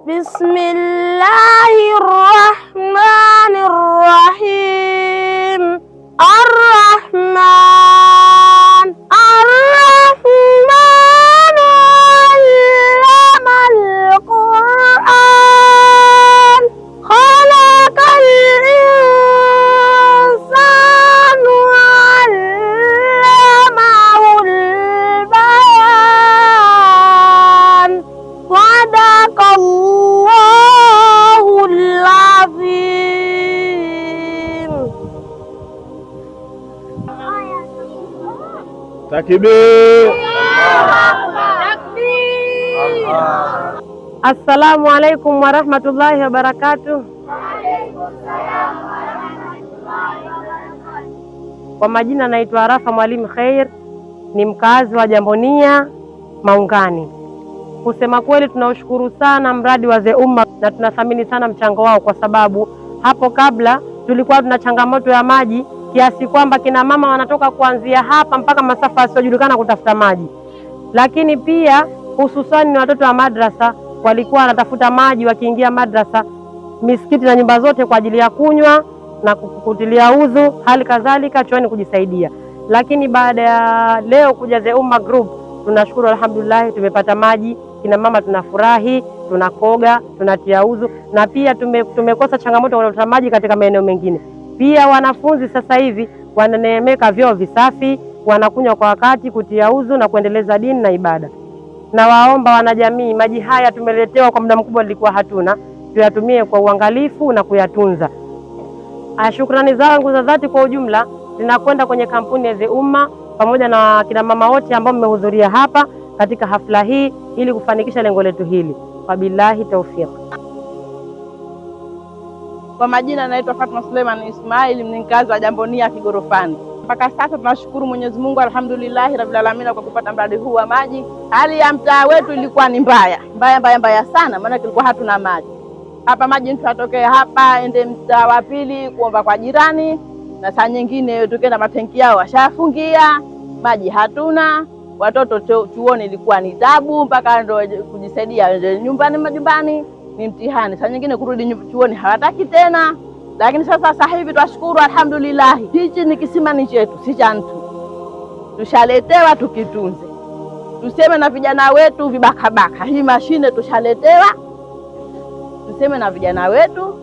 بسم الله الرحمن الرحيم. الرحمن الرحمن علم القرآن خلق الإنسان علمه البيان صدق الله العظيم. Takbir. Assalamu alaikum warahmatullahi wabarakatuh. Kwa majina naitwa Arafa Mwalimu Khair, ni mkazi wa Jambonia Maungani. Kusema kweli tunaushukuru sana mradi wa The Ummah na tunathamini sana mchango wao, kwa sababu hapo kabla tulikuwa tuna changamoto ya maji kiasi kwamba kina mama wanatoka kuanzia hapa mpaka masafa yasiyojulikana kutafuta maji. Lakini pia hususani watoto wa madrasa walikuwa wanatafuta maji wakiingia madrasa, misikiti na nyumba zote kwa ajili ya kunywa na kutilia udhu, hali kadhalika chooni kujisaidia. Lakini baada ya leo kuja The Ummah Group, tunashukuru alhamdulillah, tumepata maji, kina mama tunafurahi, tunakoga, tunatia udhu, na pia tumekosa changamoto ya kutafuta maji katika maeneo mengine. Pia wanafunzi sasa hivi wananeemeka vyoo visafi, wanakunywa kwa wakati, kutia udhu na kuendeleza dini na ibada. Na waomba wanajamii, maji haya tumeletewa kwa muda mkubwa, nilikuwa hatuna, tuyatumie kwa uangalifu na kuyatunza. Shukrani zangu za dhati kwa ujumla zinakwenda kwenye kampuni ya The Ummah pamoja na kina mama wote ambao mmehudhuria hapa katika hafla hii ili kufanikisha lengo letu hili. Wabillahi tawfiq. Kwa majina naitwa Fatma Suleiman Ismail, ni mkazi wa Jambonia Kigorofani. Mpaka sasa tunashukuru Mwenyezi Mungu alhamdulillah rabbil alamin kwa kupata mradi huu wa maji. Hali ya mtaa wetu ilikuwa ni mbaya sana, maana tulikuwa hatuna maji. Hapa maji mtu atokee hapa ende mtaa wa pili kuomba kwa jirani, na saa nyingine tukenda matenki yao washafungia, maji hatuna. Watoto chuoni ilikuwa ni tabu, mpaka ndo kujisaidia nyumbani majumbani ni mtihani. Saa nyingine kurudi chuoni hawataki tena. Lakini sasa hivi twashukuru alhamdulillah, hichi ni kisima ni chetu, si cha mtu. Tushaletewa tukitunze. Tuseme na vijana wetu vibakabaka, hii mashine tushaletewa. Tuseme na vijana wetu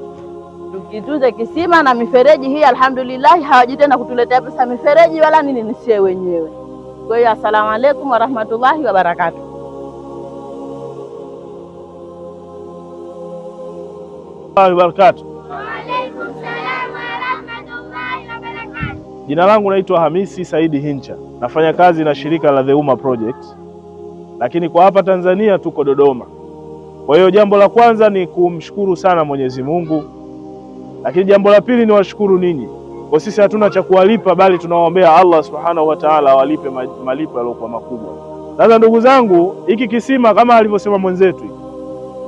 tukitunze kisima na mifereji hii alhamdulillah, hawaji tena kutuletea pesa mifereji wala nini, nisiye wenyewe. Kwa hiyo assalamu alaikum warahmatullahi wabarakatuh. Jina langu naitwa Hamisi Saidi Hincha, nafanya kazi na shirika la The Ummah Project, lakini kwa hapa Tanzania tuko Dodoma. Kwa hiyo jambo la kwanza ni kumshukuru sana Mwenyezi Mungu, lakini jambo la pili ni washukuru ninyi. Kwa sisi hatuna cha kuwalipa, bali tunawaombea Allah subhanahu wa ta'ala awalipe malipo yaliyokuwa makubwa. Sasa ndugu zangu, hiki kisima kama alivyosema mwenzetu,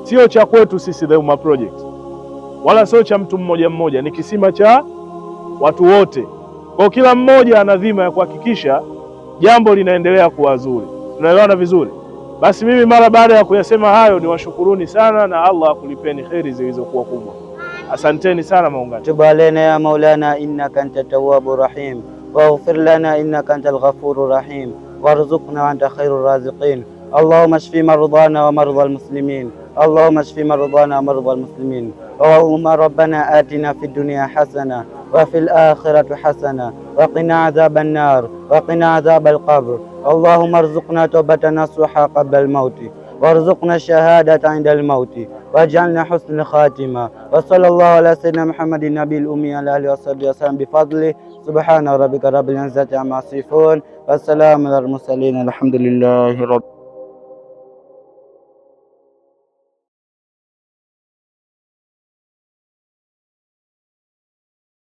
sio cha kwetu sisi The Ummah Project, wala sio cha mtu mmoja mmoja, ni kisima cha watu wote. Kwa kila mmoja ana dhima ya kuhakikisha jambo linaendelea kuwa zuri. Tunaelewana vizuri? Basi mimi mara baada ya kuyasema hayo niwashukuruni sana, na Allah akulipeni kheri zilizokuwa kubwa. Asanteni sana Maungani. Tub alaina ya Maulana innaka anta tawwabur rahim waghfir lana innaka antal ghafurur rahim warzuqna wa anta khairur raziqin. Allahumma shfi mardana wa mardal muslimin. Allahumma shfi mardana wa mardal muslimin. Allahumma rabbana atina fid dunya hasana wa fil akhirati hasana wa qina adhaban nar wa qina adhabal qabr. Allahumma arzuqna tawbatan nasuha qabla al-maut warzuqna shahadatan 'inda al-maut waj'alna husnal khatima. Wa sallallahu ala sayyidina Muhammadin nabiyil ummi ala alihi wasahbihi wasallam bifadli. Subhana rabbika rabbil izzati amma yasifun wa salamun alal mursalin alhamdulillahi rabbil